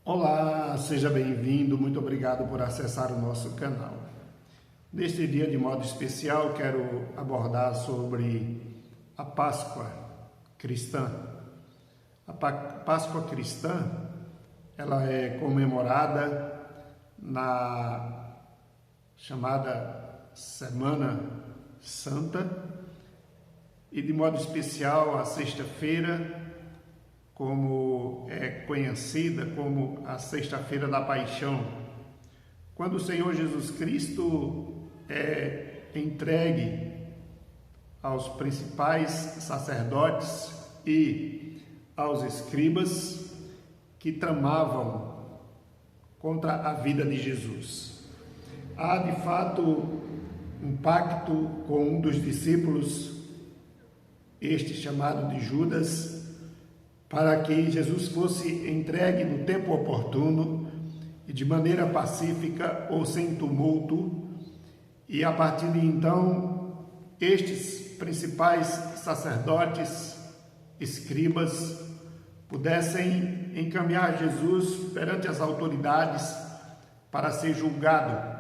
Olá, seja bem-vindo, muito obrigado por acessar o nosso canal. Neste dia, de modo especial, quero abordar sobre a Páscoa cristã. A Páscoa cristã, ela é comemorada na chamada Semana Santa e, de modo especial, a sexta-feira, como é conhecida como a Sexta-feira da Paixão, quando o Senhor Jesus Cristo é entregue aos principais sacerdotes e aos escribas que tramavam contra a vida de Jesus. Há, de fato, um pacto com um dos discípulos, este chamado de Judas, para que Jesus fosse entregue no tempo oportuno e de maneira pacífica ou sem tumulto, e a partir de então, estes principais sacerdotes, escribas, pudessem encaminhar Jesus perante as autoridades para ser julgado.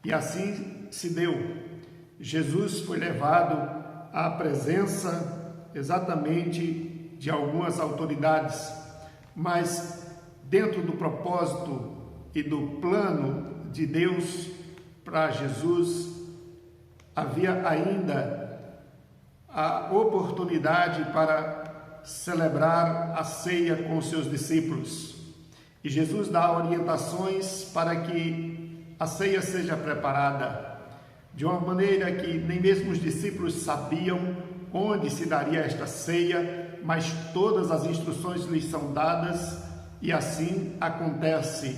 E assim se deu. Jesus foi levado à presença exatamente de algumas autoridades, mas dentro do propósito e do plano de Deus para Jesus, havia ainda a oportunidade para celebrar a ceia com seus discípulos. E Jesus dá orientações para que a ceia seja preparada de uma maneira que nem mesmo os discípulos sabiam onde se daria esta ceia, mas todas as instruções lhes são dadas e assim acontece.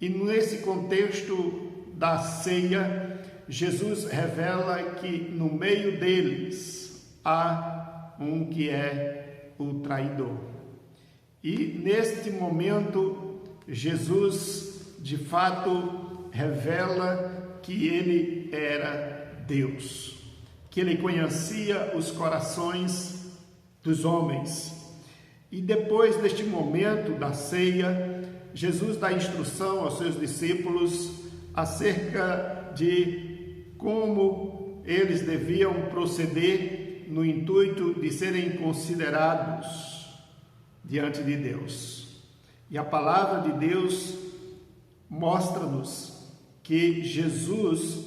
E nesse contexto da ceia, Jesus revela que no meio deles há um que é o traidor. E neste momento, Jesus de fato revela que ele era Deus, que ele conhecia os corações dos homens. E depois deste momento da ceia, Jesus dá instrução aos seus discípulos acerca de como eles deviam proceder no intuito de serem considerados diante de Deus. E a palavra de Deus mostra-nos que Jesus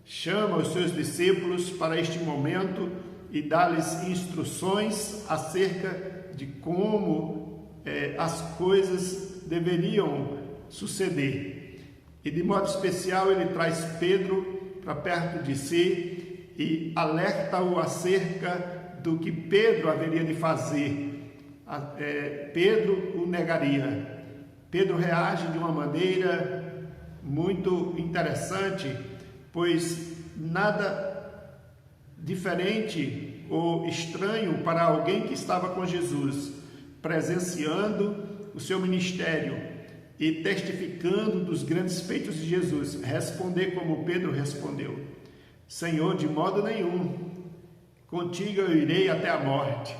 chama os seus discípulos para este momento e dá-lhes instruções acerca de como as coisas deveriam suceder. E de modo especial ele traz Pedro para perto de si e alerta-o acerca do que Pedro haveria de fazer. Pedro o negaria. Pedro reage de uma maneira muito interessante, pois nada diferente ou estranho para alguém que estava com Jesus, presenciando o seu ministério e testificando dos grandes feitos de Jesus, responder como Pedro respondeu: Senhor, de modo nenhum, contigo eu irei até a morte.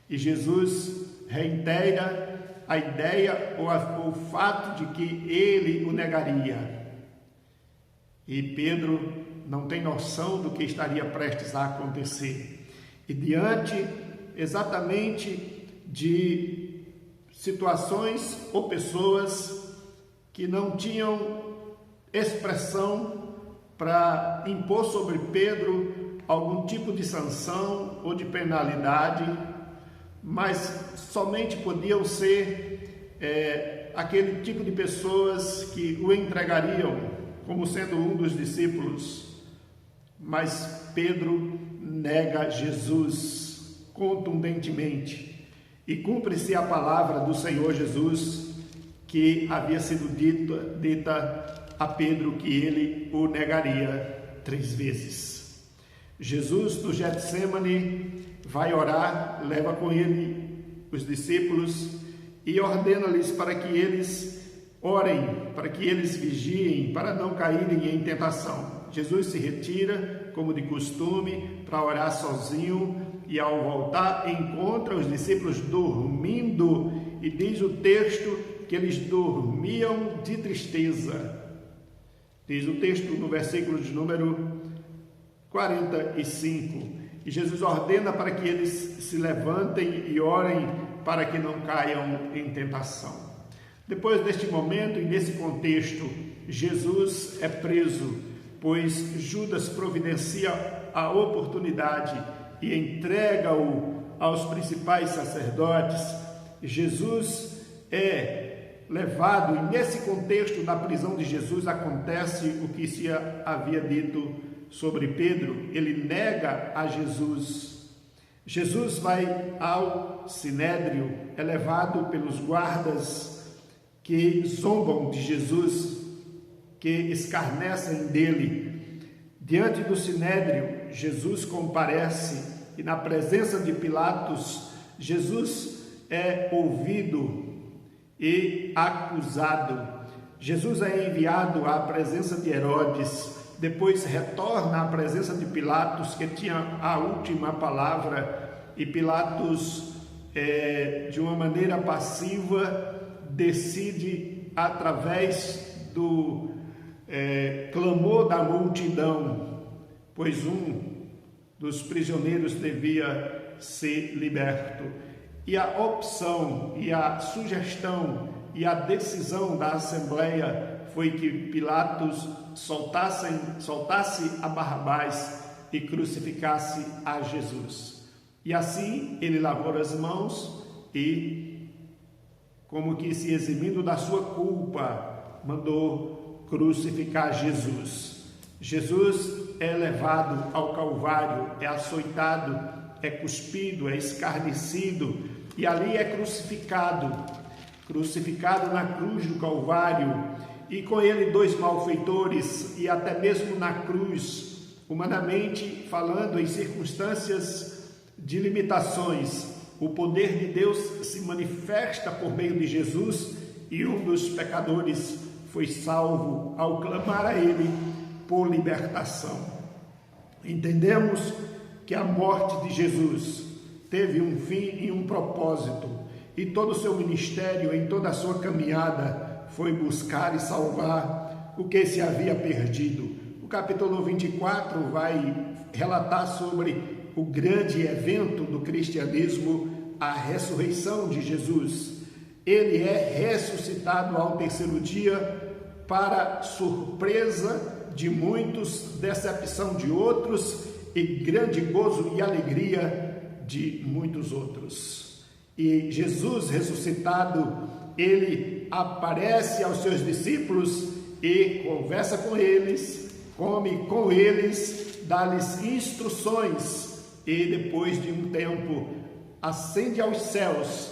E Jesus reitera a ideia ou o fato de que ele o negaria. E Pedro não tem noção do que estaria prestes a acontecer. E diante exatamente de situações ou pessoas que não tinham expressão para impor sobre Pedro algum tipo de sanção ou de penalidade, mas somente podiam ser aquele tipo de pessoas que o entregariam como sendo um dos discípulos. Mas Pedro nega Jesus contundentemente e cumpre-se a palavra do Senhor Jesus que havia sido dita a Pedro, que ele o negaria 3 vezes. Jesus do Getsêmani vai orar, leva com ele os discípulos e ordena-lhes para que eles orem, para que eles vigiem, para não caírem em tentação. Jesus se retira, como de costume, para orar sozinho e ao voltar encontra os discípulos dormindo e diz o texto que eles dormiam de tristeza. Diz o texto no versículo de número 45. E Jesus ordena para que eles se levantem e orem para que não caiam em tentação. Depois deste momento e nesse contexto, Jesus é preso, pois Judas providencia a oportunidade e entrega-o aos principais sacerdotes. Jesus é levado, e nesse contexto da prisão de Jesus acontece o que se havia dito sobre Pedro. Ele nega a Jesus. Jesus vai ao sinédrio, é levado pelos guardas que zombam de Jesus, que escarnecem dele. Diante do sinédrio, Jesus comparece e na presença de Pilatos, Jesus é ouvido e acusado. Jesus é enviado à presença de Herodes, depois retorna à presença de Pilatos, que tinha a última palavra, e Pilatos, de uma maneira passiva, decide, através do clamor da multidão, pois um dos prisioneiros devia ser liberto. E a opção, e a sugestão, e a decisão da Assembleia foi que Pilatos soltasse a Barrabás e crucificasse a Jesus. E assim ele lavou as mãos e, como que se eximindo da sua culpa, mandou crucificar Jesus. Jesus é levado ao Calvário, é açoitado, é cuspido, é escarnecido e ali é crucificado na cruz do Calvário, e com ele 2 malfeitores, e até mesmo na cruz, humanamente falando, em circunstâncias de limitações, o poder de Deus se manifesta por meio de Jesus, e um dos pecadores foi salvo ao clamar a ele por libertação. Entendemos que a morte de Jesus teve um fim e um propósito, e todo o seu ministério, em toda a sua caminhada, foi buscar e salvar o que se havia perdido. O capítulo 24 vai relatar sobre o grande evento do cristianismo, a ressurreição de Jesus. Ele é ressuscitado ao 3º dia, para surpresa de muitos, decepção de outros e grande gozo e alegria de muitos outros. E Jesus ressuscitado, ele aparece aos seus discípulos e conversa com eles, come com eles, dá-lhes instruções, e depois de um tempo ascende aos céus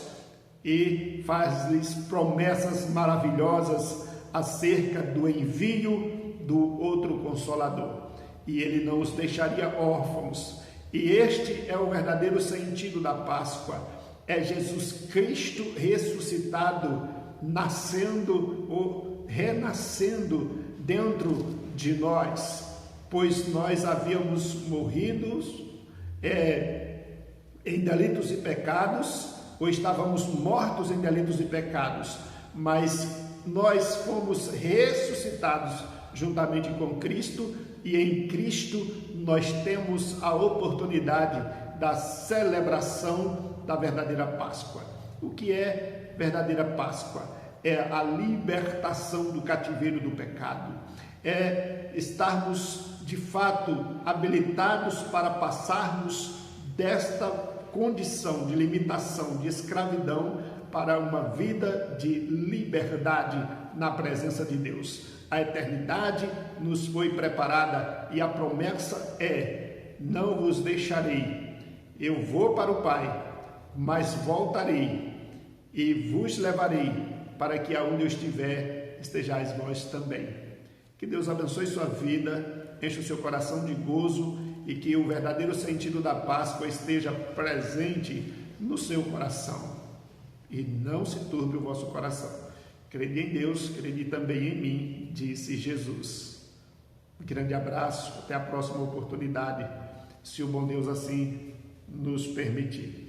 e faz-lhes promessas maravilhosas acerca do envio do outro Consolador. E ele não os deixaria órfãos. E este é o verdadeiro sentido da Páscoa. É Jesus Cristo ressuscitado, nascendo ou renascendo dentro de nós, pois nós havíamos morrido em delitos e pecados, ou estávamos mortos em delitos e pecados, mas nós fomos ressuscitados juntamente com Cristo, e em Cristo nós temos a oportunidade da celebração da verdadeira Páscoa. O que é verdadeira Páscoa? É a libertação do cativeiro do pecado, é estarmos de fato habilitados para passarmos desta condição de limitação, de escravidão, para uma vida de liberdade na presença de Deus. A eternidade nos foi preparada e a promessa é: não vos deixarei, eu vou para o Pai, mas voltarei e vos levarei, para que aonde eu estiver, estejais vós também. Que Deus abençoe sua vida, enche o seu coração de gozo, e que o verdadeiro sentido da Páscoa esteja presente no seu coração. E não se turbe o vosso coração. Crede em Deus, crede também em mim, disse Jesus. Um grande abraço, até a próxima oportunidade, se o bom Deus assim nos permitir.